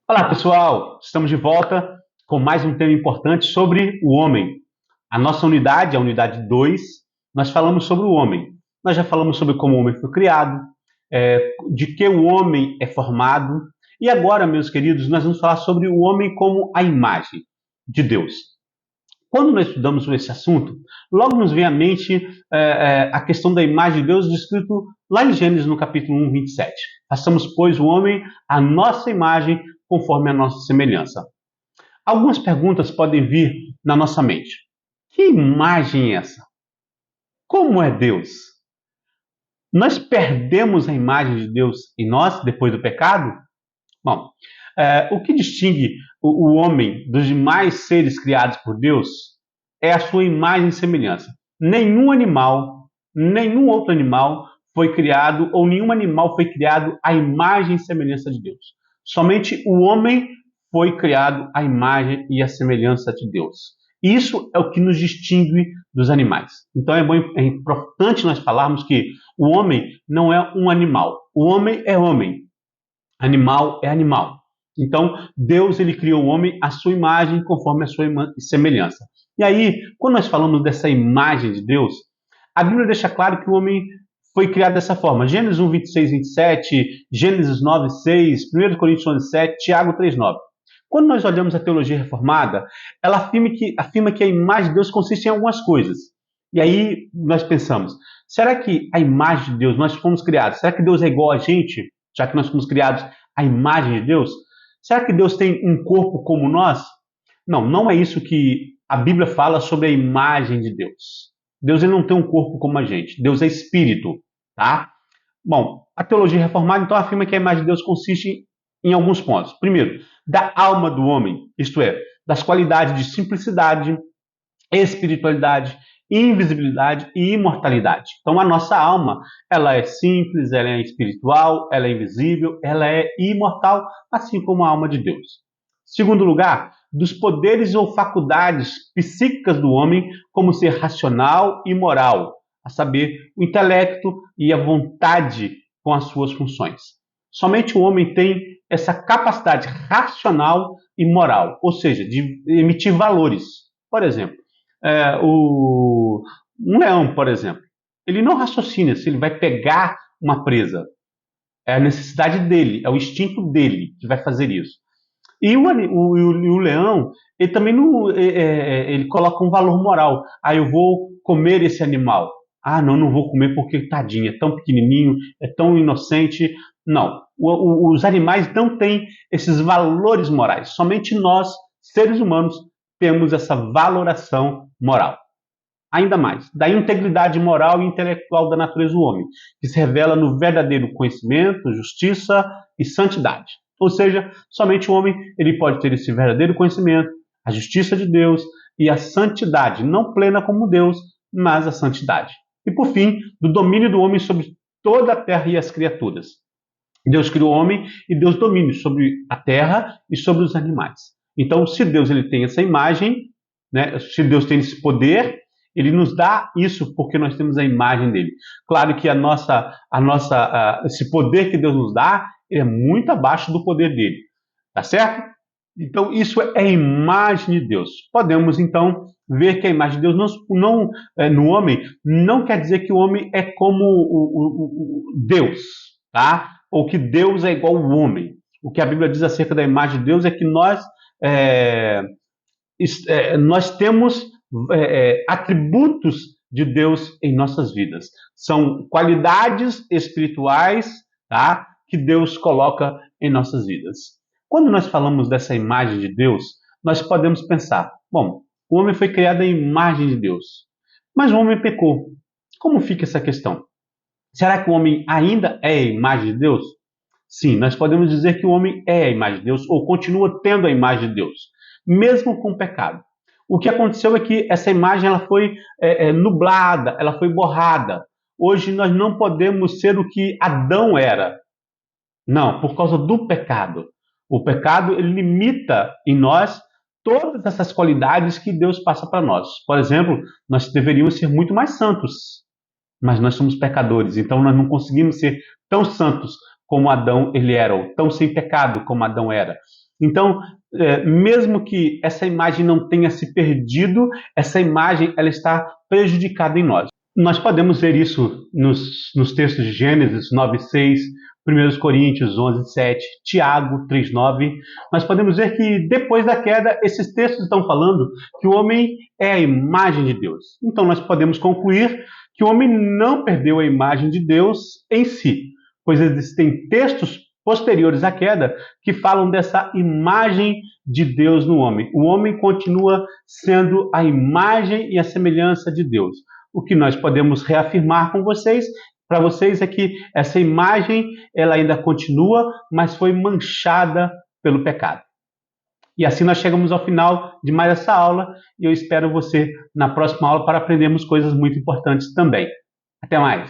Olá, pessoal! Estamos de volta com mais um tema importante sobre o homem. A nossa unidade, a unidade 2, nós falamos sobre o homem. Nós já falamos sobre como o homem foi criado, de que o homem é formado. E agora, meus queridos, nós vamos falar sobre o homem como a imagem de Deus. Quando nós estudamos esse assunto, logo nos vem à mente a questão da imagem de Deus, descrito lá em Gênesis, no capítulo 1, 27. Façamos, pois, o homem à nossa imagem, conforme a nossa semelhança. Algumas perguntas podem vir na nossa mente. Que imagem é essa? Como é Deus? Nós perdemos a imagem de Deus em nós depois do pecado? Bom, o que distingue o homem dos demais seres criados por Deus é a sua imagem e semelhança. Nenhum outro animal foi criado, ou nenhum animal foi criado à imagem e semelhança de Deus. Somente o homem foi criado à imagem e à semelhança de Deus. Isso é o que nos distingue dos animais. Então é importante nós falarmos que o homem não é um animal. O homem é homem. Animal é animal. Então, Deus ele criou o homem à sua imagem, conforme a sua semelhança. E aí, quando nós falamos dessa imagem de Deus, a Bíblia deixa claro que o homem foi criado dessa forma. Gênesis 1, 26, 27, Gênesis 9, 6, 1 Coríntios 11, 7, Tiago 3, 9. Quando nós olhamos a teologia reformada, ela afirma que a imagem de Deus consiste em algumas coisas. E aí nós pensamos, será que a imagem de Deus, nós fomos criados, será que Deus é igual a gente, já que nós fomos criados à imagem de Deus? Será que Deus tem um corpo como nós? Não, não é isso que a Bíblia fala sobre a imagem de Deus. Deus ele não tem um corpo como a gente. Deus é espírito, tá? Bom, a teologia reformada então afirma que a imagem de Deus consiste em alguns pontos. Primeiro, da alma do homem, isto é, das qualidades de simplicidade, espiritualidade, invisibilidade e imortalidade. Então a nossa alma, ela é simples, ela é espiritual, ela é invisível, ela é imortal, assim como a alma de Deus. Segundo lugar, dos poderes ou faculdades psíquicas do homem, como ser racional e moral, a saber, o intelecto e a vontade com as suas funções. Somente o homem tem essa capacidade racional e moral, ou seja, de emitir valores. Por exemplo, um leão, por exemplo, ele não raciocina se ele vai pegar uma presa. É a necessidade dele, é o instinto dele que vai fazer isso. E o leão, ele também não, ele coloca um valor moral. Ah, eu vou comer esse animal. Ah, não vou comer porque tadinho, é tão pequenininho, é tão inocente. Não, os animais não têm esses valores morais. Somente nós, seres humanos, temos essa valoração moral. Ainda mais, da integridade moral e intelectual da natureza do homem, que se revela no verdadeiro conhecimento, justiça e santidade. Ou seja, somente o homem ele pode ter esse verdadeiro conhecimento, a justiça de Deus e a santidade, não plena como Deus, mas a santidade. E por fim, do domínio do homem sobre toda a terra e as criaturas. Deus criou o homem e Deus domina sobre a terra e sobre os animais. Então, se Deus ele tem essa imagem, né, se Deus tem esse poder, ele nos dá isso porque nós temos a imagem dele. Claro que esse poder que Deus nos dá é muito abaixo do poder dele, tá certo? Então isso é a imagem de Deus. Podemos então ver que a imagem de Deus no homem não quer dizer que o homem é como o Deus, tá? Ou que Deus é igual ao homem. O que a Bíblia diz acerca da imagem de Deus é que nós temos atributos de Deus em nossas vidas. São qualidades espirituais, tá, que Deus coloca em nossas vidas. Quando nós falamos dessa imagem de Deus, nós podemos pensar, bom, o homem foi criado à imagem de Deus, mas o homem pecou. Como fica essa questão? Será que o homem ainda é a imagem de Deus? Sim, nós podemos dizer que o homem é a imagem de Deus ou continua tendo a imagem de Deus, mesmo com o pecado. O que aconteceu é que essa imagem ela foi nublada, ela foi borrada. Hoje nós não podemos ser o que Adão era. Não, por causa do pecado. O pecado ele limita em nós todas essas qualidades que Deus passa para nós. Por exemplo, nós deveríamos ser muito mais santos, mas nós somos pecadores, então nós não conseguimos ser tão santos como Adão ele era, ou tão sem pecado como Adão era. Então, mesmo que essa imagem não tenha se perdido, essa imagem ela está prejudicada em nós. Nós podemos ver isso nos textos de Gênesis 9:6, 1 Coríntios 11:7, Tiago 3:9. Nós podemos ver que depois da queda, esses textos estão falando que o homem é a imagem de Deus. Então nós podemos concluir que o homem não perdeu a imagem de Deus em si, pois existem textos posteriores à queda que falam dessa imagem de Deus no homem. O homem continua sendo a imagem e a semelhança de Deus. O que nós podemos reafirmar com vocês, para vocês, é que essa imagem ela ainda continua, mas foi manchada pelo pecado. E assim nós chegamos ao final de mais essa aula e eu espero você na próxima aula para aprendermos coisas muito importantes também. Até mais!